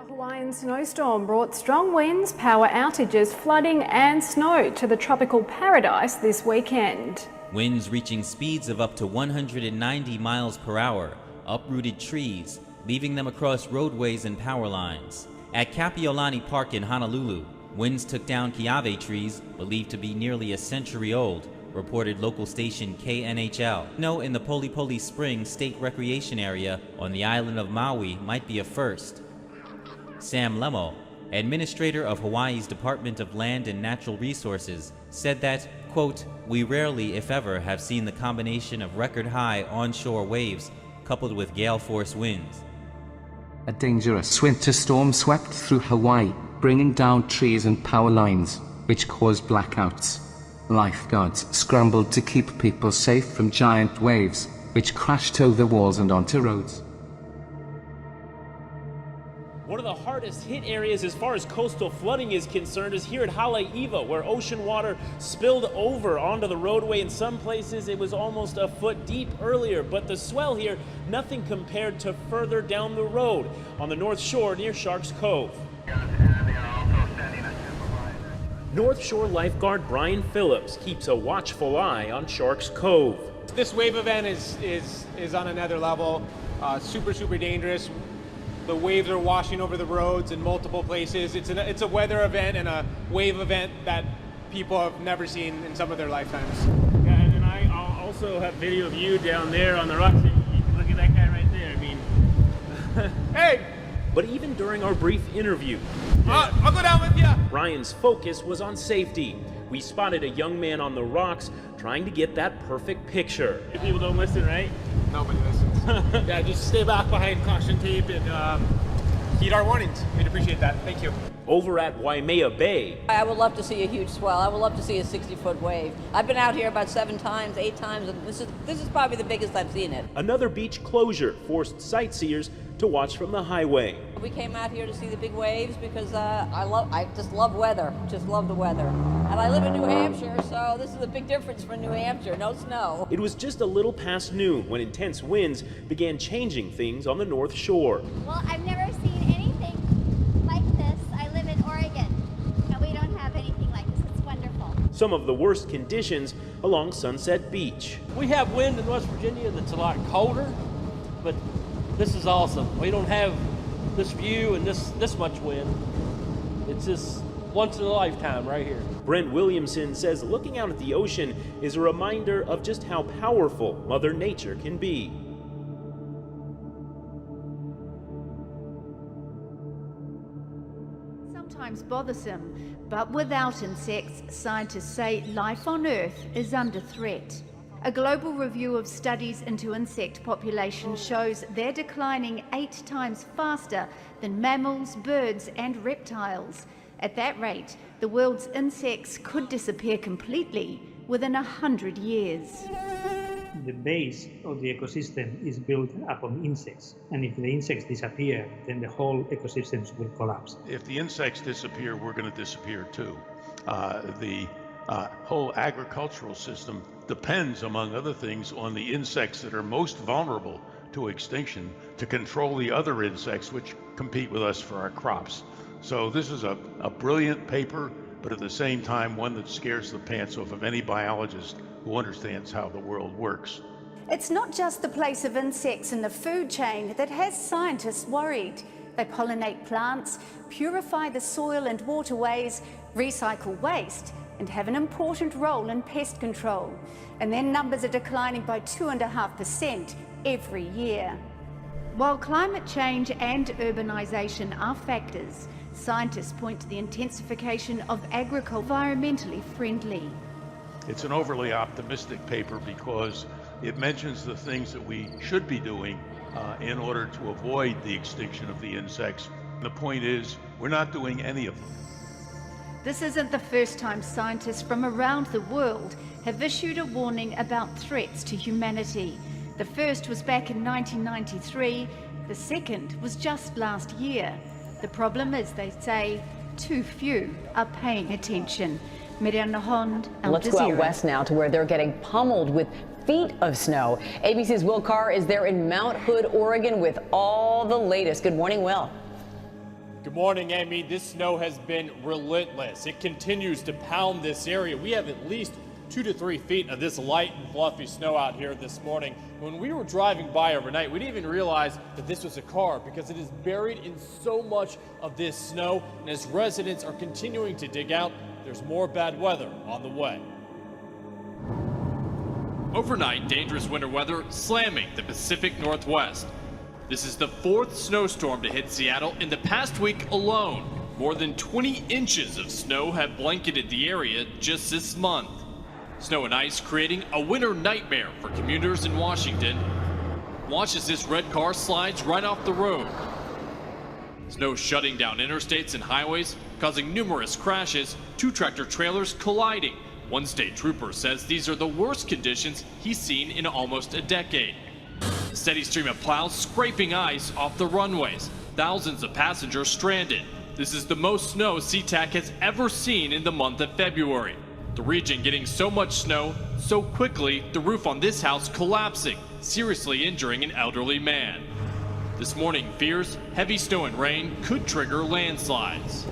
A Hawaiian snowstorm brought strong winds, power outages, flooding and snow to the tropical paradise this weekend. Winds reaching speeds of up to 190 miles per hour uprooted trees, leaving them across roadways and power lines. At Kapiolani Park in Honolulu, winds took down kiave trees believed to be nearly a century old, reported local station KNHL. Snow in the Polipoli Springs State Recreation Area on the island of Maui might be a first. Sam Lemo, administrator of Hawaii's Department of Land and Natural Resources, said that, quote, "We rarely, if ever, have seen the combination of record-high onshore waves coupled with gale-force winds." A dangerous winter storm swept through Hawaii, bringing down trees and power lines, which caused blackouts. Lifeguards scrambled to keep people safe from giant waves, which crashed over walls and onto roads. One of the hardest hit areas as far as coastal flooding is concerned is here at Haleiwa, where ocean water spilled over onto the roadway. In some places it was almost a foot deep earlier, but the swell here, nothing compared to further down the road on the North Shore near Sharks Cove. North Shore lifeguard Brian Phillips keeps a watchful eye on Sharks Cove. This wave event is on another level, super dangerous. The waves are washing over the roads in multiple places. It's a weather event and a wave event that people have never seen in some of their lifetimes. Yeah, and then I'll also have video of you down there on the rocks. Look at that guy right there. I mean, hey! But even during our brief interview, I'll go down with you. Ryan's focus was on safety. We spotted a young man on the rocks trying to get that perfect picture. People don't listen, right? Nobody listens. Yeah, just stay back behind caution tape and heed our warnings. We'd appreciate that. Thank you. Over at Waimea Bay, I would love to see a huge swell. I would love to see a 60-foot wave. I've been out here about 7 times, 8 times, and this is probably the biggest I've seen it. another beach closure forced sightseers to watch from the highway. We came out here to see the big waves because I just love weather, just love the weather. And I live in New Hampshire, so this is a big difference for New Hampshire, no snow. It was just a little past noon when intense winds began changing things on the North Shore. Well, I've never seen anything like this. I live in Oregon, and we don't have anything like this. It's wonderful. Some of the worst conditions along Sunset Beach. We have wind in West Virginia that's a lot colder, but this is awesome. We don't have this view and this much wind. It's just once in a lifetime right here. Brent Williamson says looking out at the ocean is a reminder of just how powerful Mother Nature can be. Sometimes bothersome, but without insects, scientists say life on Earth is under threat. A global review of studies into insect populations shows they're declining 8 times faster than mammals, birds and reptiles. At that rate, the world's insects could disappear completely within 100 years. The base of the ecosystem is built upon insects, and if the insects disappear, then the whole ecosystems will collapse. If the insects disappear, we're going to disappear too. The whole agricultural system depends, among other things, on the insects that are most vulnerable to extinction to control the other insects which compete with us for our crops. So this is a brilliant paper, but at the same time one that scares the pants off of any biologist who understands how the world works. It's not just the place of insects in the food chain that has scientists worried. They pollinate plants, purify the soil and waterways, recycle waste, and have an important role in pest control. And their numbers are declining by 2.5% every year. While climate change and urbanisation are factors, scientists point to the intensification of agriculture environmentally friendly. It's an overly optimistic paper because it mentions the things that we should be doing in order to avoid the extinction of the insects. The point is, we're not doing any of them. This isn't the first time scientists from around the world have issued a warning about threats to humanity. The first was back in 1993, the second was just last year. The problem is, they say, too few are paying attention. Miriam Nahond, Al Jazeera. Let's go out west now to where they're getting pummeled with feet of snow. ABC's Will Carr is there in Mount Hood, Oregon with all the latest. Good morning, Will. Good morning, Amy. This snow has been relentless. It continues to pound this area. We have at least 2 to 3 feet of this light and fluffy snow out here this morning. When we were driving by overnight, we didn't even realize that this was a car because it is buried in so much of this snow. And as residents are continuing to dig out, there's more bad weather on the way. Overnight, dangerous winter weather slamming the Pacific Northwest. This is the 4th snowstorm to hit Seattle in the past week alone. More than 20 inches of snow have blanketed the area just this month. Snow and ice creating a winter nightmare for commuters in Washington. Watch as this red car slides right off the road. Snow shutting down interstates and highways, causing numerous crashes, 2 tractor trailers colliding. One state trooper says these are the worst conditions he's seen in almost a decade. A steady stream of plows scraping ice off the runways. Thousands of passengers stranded. This is the most snow SeaTac has ever seen in the month of February. The region getting so much snow so quickly, the roof on this house collapsing, seriously injuring an elderly man. This morning, fears heavy snow and rain could trigger landslides.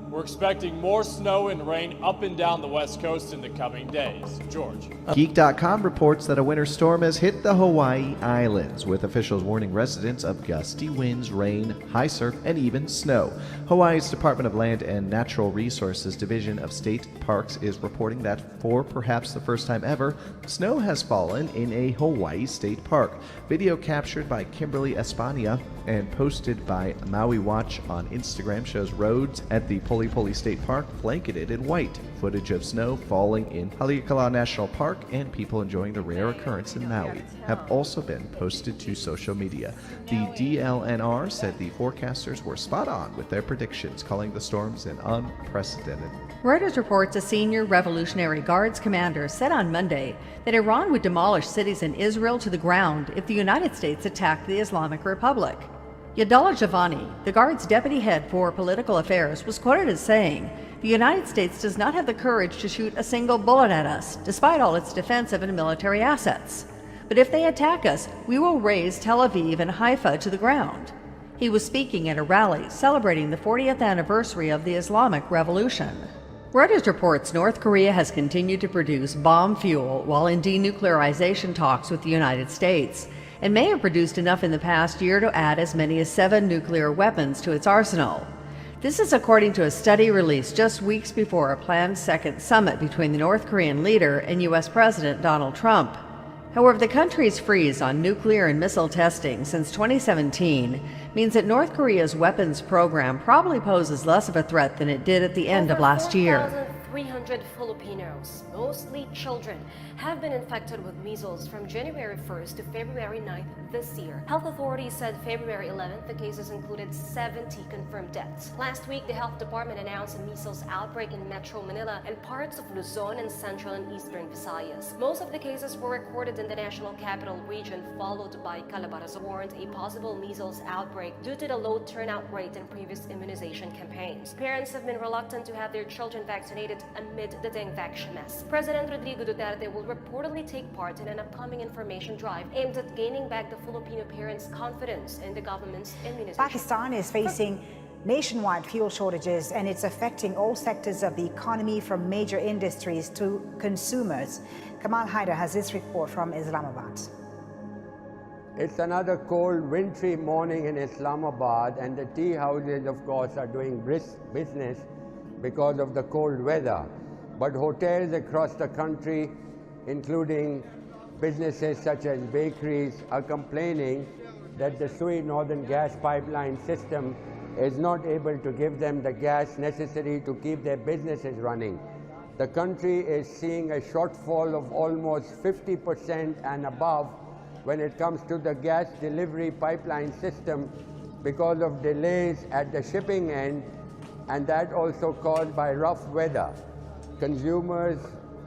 We're expecting more snow and rain up and down the West Coast in the coming days. George. Geek.com reports that a winter storm has hit the Hawaii Islands, with officials warning residents of gusty winds, rain, high surf, and even snow. Hawaii's Department of Land and Natural Resources Division of State Parks is reporting that for perhaps the first time ever, snow has fallen in a Hawaii state park. Video captured by Kimberly Espana and posted by Maui Watch on Instagram shows roads at the Poli Poli State Park blanketed in white. Footage of snow falling in Haleakala National Park and people enjoying the rare occurrence in Maui have also been posted to social media. The DLNR said the forecasters were spot on with their predictions, calling the storms an unprecedented. Reuters reports a senior Revolutionary Guards commander said on Monday that Iran would demolish cities in Israel to the ground if the United States attacked the Islamic Republic. Yadallah Javani, the Guard's deputy head for political affairs, was quoted as saying, "The United States does not have the courage to shoot a single bullet at us, despite all its defensive and military assets. But if they attack us, we will raze Tel Aviv and Haifa to the ground." He was speaking at a rally celebrating the 40th anniversary of the Islamic Revolution. Reuters reports North Korea has continued to produce bomb fuel while in denuclearization talks with the United States, and may have produced enough in the past year to add as many as 7 nuclear weapons to its arsenal. This is according to a study released just weeks before a planned second summit between the North Korean leader and U.S. President Donald Trump. However, the country's freeze on nuclear and missile testing since 2017 means that North Korea's weapons program probably poses less of a threat than it did at the end of last year. 300 Filipinos, mostly children, have been infected with measles from January 1st to February 9th this year. Health authorities said February 11th the cases included 70 confirmed deaths. Last week, the health department announced a measles outbreak in Metro Manila and parts of Luzon and central and eastern Visayas. Most of the cases were recorded in the national capital region, followed by Calabarzon, warned a possible measles outbreak due to the low turnout rate in previous immunization campaigns. Parents have been reluctant to have their children vaccinated amid the dengue vaccine mess. President Rodrigo Duterte will reportedly take part in an upcoming information drive aimed at gaining back the Filipino parents' confidence in the government's immunization. Pakistan is facing nationwide fuel shortages, and it's affecting all sectors of the economy, from major industries to consumers. Kamal Haider has this report from Islamabad. It's another cold, wintry morning in Islamabad, and the tea houses, of course, are doing brisk business because of the cold weather. But hotels across the country, including businesses such as bakeries, are complaining that the Sui Northern Gas Pipeline system is not able to give them the gas necessary to keep their businesses running. The country is seeing a shortfall of almost 50% and above when it comes to the gas delivery pipeline system because of delays at the shipping end, and that also caused by rough weather. Consumers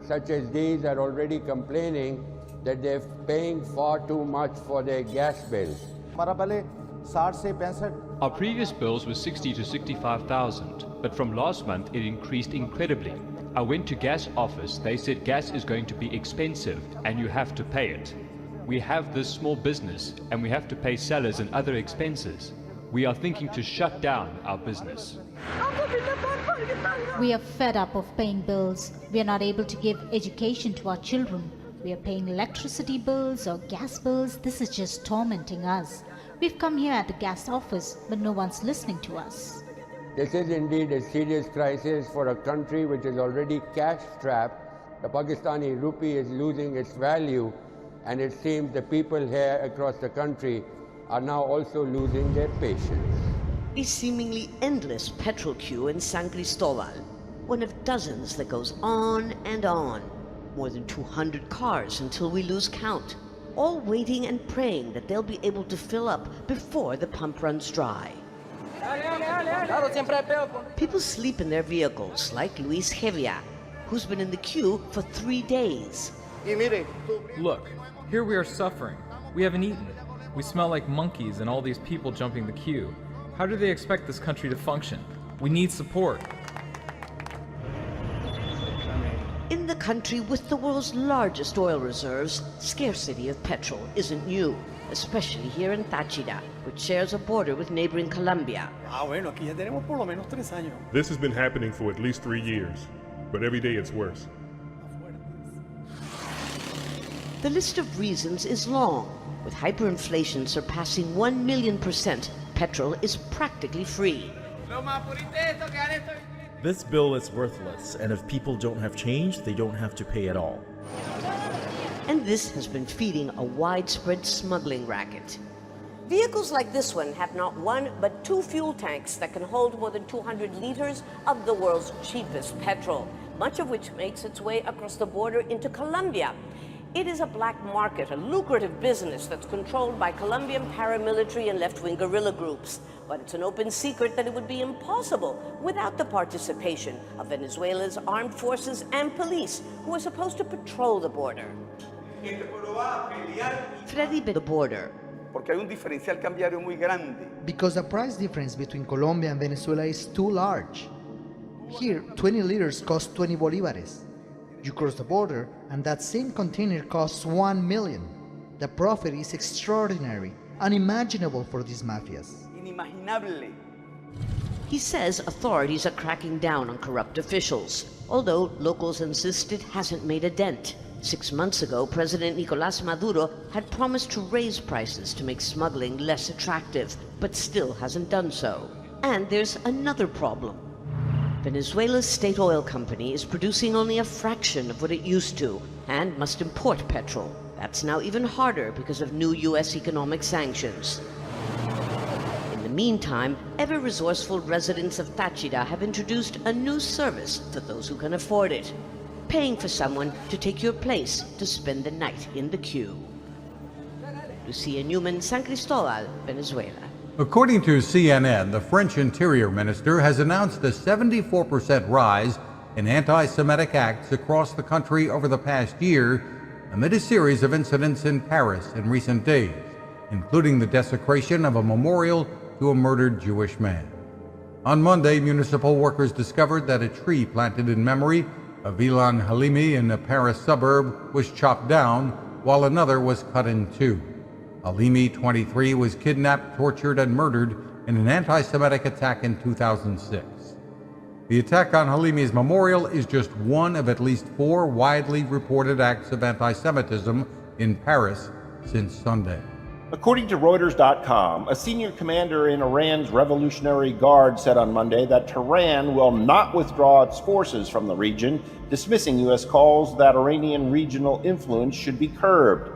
such as these are already complaining that they're paying far too much for their gas bills. Our previous bills were 60 to 65,000, but from last month it increased incredibly. I went to gas office, they said gas is going to be expensive and you have to pay it. We have this small business and we have to pay sellers and other expenses. We are thinking to shut down our business. We are fed up of paying bills. We are not able to give education to our children. We are paying electricity bills or gas bills. This is just tormenting us. We've come here at the gas office, but no one's listening to us. This is indeed a serious crisis for a country which is already cash-strapped. The Pakistani rupee is losing its value, and it seems the people here across the country are now also losing their patience. A seemingly endless petrol queue in San Cristobal, one of dozens that goes on and on. More than 200 cars until we lose count, all waiting and praying that they'll be able to fill up before the pump runs dry. People sleep in their vehicles, like Luis Hevia, who's been in the queue for 3 days. Look, here we are suffering. We haven't eaten. We smell like monkeys and all these people jumping the queue. How do they expect this country to function? We need support. In the country with the world's largest oil reserves, scarcity of petrol isn't new, especially here in Táchira, which shares a border with neighboring Colombia. This has been happening for at least 3 years, but every day it's worse. The list of reasons is long. With hyperinflation surpassing 1,000,000%, petrol is practically free. This bill is worthless, and if people don't have change, they don't have to pay at all. And this has been feeding a widespread smuggling racket. Vehicles like this one have not one but 2 fuel tanks that can hold more than 200 liters of the world's cheapest petrol, much of which makes its way across the border into Colombia. It is a black market, a lucrative business that's controlled by Colombian paramilitary and left-wing guerrilla groups. But it's an open secret that it would be impossible without the participation of Venezuela's armed forces and police, who are supposed to patrol the border. Freddy the border. Because the price difference between Colombia and Venezuela is too large. Here, 20 liters cost 20 bolívares. You cross the border, and that same container costs 1 million. The profit is extraordinary, unimaginable for these mafias. He says authorities are cracking down on corrupt officials, although locals insist it hasn't made a dent. 6 months ago, President Nicolás Maduro had promised to raise prices to make smuggling less attractive, but still hasn't done so. And there's another problem. Venezuela's state oil company is producing only a fraction of what it used to and must import petrol. That's now even harder because of new U.S. economic sanctions. In the meantime, ever-resourceful residents of Táchira have introduced a new service for those who can afford it, paying for someone to take your place to spend the night in the queue. Lucia Newman, San Cristobal, Venezuela. According to CNN, the French Interior Minister has announced a 74% rise in anti-Semitic acts across the country over the past year, amid a series of incidents in Paris in recent days, including the desecration of a memorial to a murdered Jewish man. On Monday, municipal workers discovered that a tree planted in memory of Ilan Halimi in a Paris suburb was chopped down, while another was cut in two. Halimi, 23, was kidnapped, tortured, and murdered in an anti-Semitic attack in 2006. The attack on Halimi's memorial is just one of at least 4 widely reported acts of anti-Semitism in Paris since Sunday. According to Reuters.com, a senior commander in Iran's Revolutionary Guard said on Monday that Tehran will not withdraw its forces from the region, dismissing U.S. calls that Iranian regional influence should be curbed.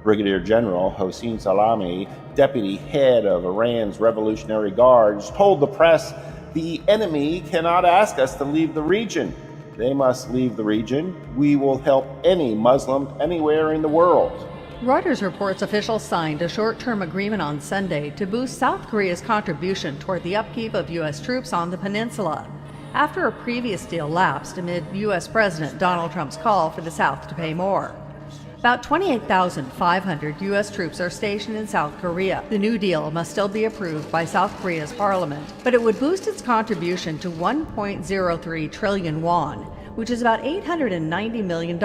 Brigadier General Hossein Salami, deputy head of Iran's Revolutionary Guards, told the press, "The enemy cannot ask us to leave the region. They must leave the region. We will help any Muslim anywhere in the world." Reuters reports officials signed a short-term agreement on Sunday to boost South Korea's contribution toward the upkeep of U.S. troops on the peninsula, after a previous deal lapsed amid U.S. President Donald Trump's call for the South to pay more. About 28,500 U.S. troops are stationed in South Korea. The new deal must still be approved by South Korea's parliament, but it would boost its contribution to 1.03 trillion won, which is about $890 million,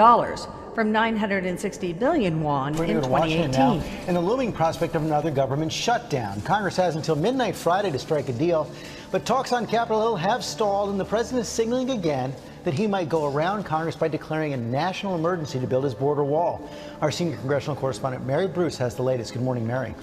from 960 billion won in 2018. Now, and the looming prospect of another government shutdown. Congress has until midnight Friday to strike a deal, but talks on Capitol Hill have stalled, and the president is signaling again that he might go around Congress by declaring a national emergency to build his border wall. Our senior congressional correspondent Mary Bruce has the latest. Good morning, Mary.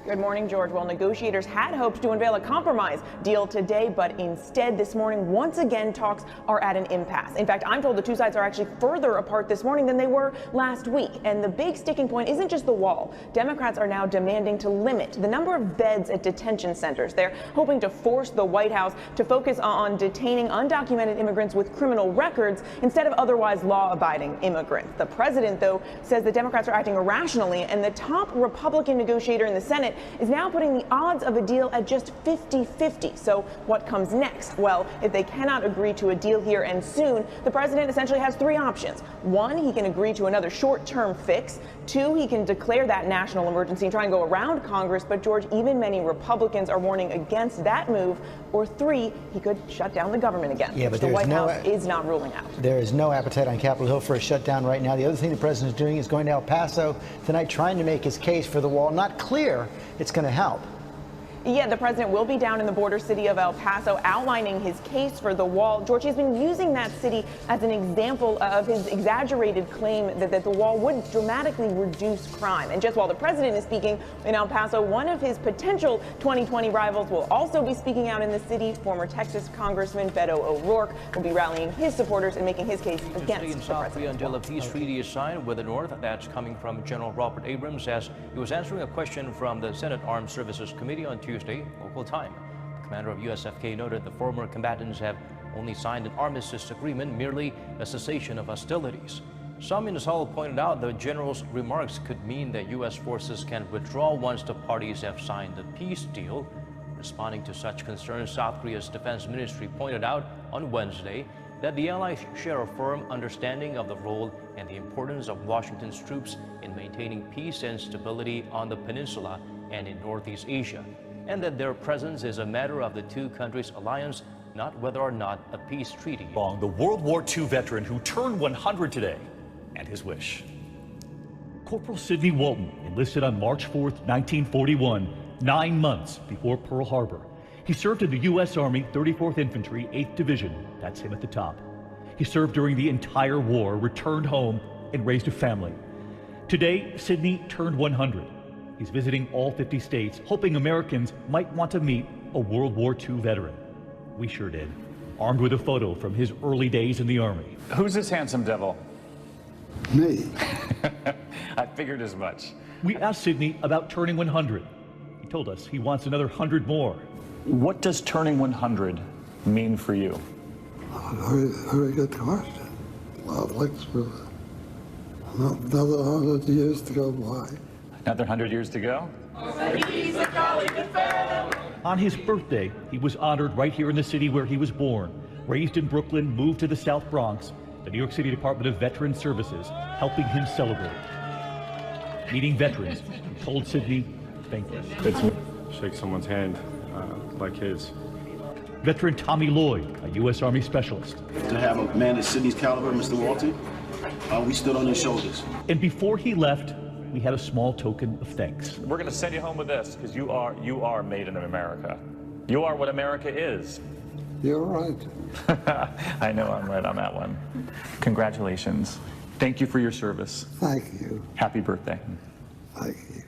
Good morning, George. Well, negotiators had hoped to unveil a compromise deal today, but instead this morning, once again, talks are at an impasse. In fact, I'm told the two sides are actually further apart this morning than they were last week. And the big sticking point isn't just the wall. Democrats are now demanding to limit the number of beds at detention centers. They're hoping to force the White House to focus on detaining undocumented immigrants with criminal records instead of otherwise law-abiding immigrants. The president, though, says the Democrats are acting irrationally, and the top Republican negotiator in the Senate is now putting the odds of a deal at just 50-50. So what comes next? Well, if they cannot agree to a deal here and soon, the president essentially has three options. One, he can agree to another short-term fix. Two, he can declare that national emergency and try and go around Congress. But George, even many Republicans are warning against that move. Or three, he could shut down the government again, which the White House is not ruling out. There is no appetite on Capitol Hill for a shutdown right now. The other thing the president is doing is going to El Paso tonight, trying to make his case for the wall. Not clear it's going to help. Yeah, the president will be down in the border city of El Paso outlining his case for the wall. George has been using that city as an example of his exaggerated claim that the wall would dramatically reduce crime. And just while the president is speaking in El Paso, one of his potential 2020 rivals will also be speaking out in the city. Former Texas Congressman Beto O'Rourke will be rallying his supporters and making his case against the South president. Korea until a peace treaty is signed with the North. That's coming from General Robert Abrams as he was answering a question from the Senate Armed Services Committee on Tuesday, local time. The commander of USFK noted the former combatants have only signed an armistice agreement, merely a cessation of hostilities. Some in Seoul pointed out the general's remarks could mean that U.S. forces can withdraw once the parties have signed the peace deal. Responding to such concerns, South Korea's defense ministry pointed out on Wednesday that the allies share a firm understanding of the role and the importance of Washington's troops in maintaining peace and stability on the peninsula and in Northeast Asia, and that their presence is a matter of the two countries' alliance, not whether or not a peace treaty. The World War II veteran who turned 100 today, and his wish. Corporal Sidney Walton enlisted on March 4th, 1941, 9 months before Pearl Harbor. He served in the U.S. Army 34th Infantry, 8th Division. That's him at the top. He served during the entire war, returned home, and raised a family. Today, Sidney turned 100. He's visiting all 50 states, hoping Americans might want to meet a World War II veteran. We sure did. Armed with a photo from his early days in the Army. Who's this handsome devil? Me. I figured as much. We asked Sidney about turning 100. He told us he wants another 100 more. What does turning 100 mean for you? Very good question. Well, let's another 100 years to go by. Another 100 years to go? On his birthday, he was honored right here in the city where he was born. Raised in Brooklyn, moved to the South Bronx, the New York City Department of Veteran Services helping him celebrate. Meeting veterans, he told Sidney, thank you. It's shake someone's hand like his. Veteran Tommy Lloyd, a U.S. Army specialist. To have a man of Sidney's caliber, Mr. Walton, we stood on his shoulders. And before he left, we had a small token of thanks. We're going to send you home with this because you are made in America. You are what America is. You're right. I know I'm right on that one. Congratulations. Thank you for your service. Thank you. Happy birthday. Thank you.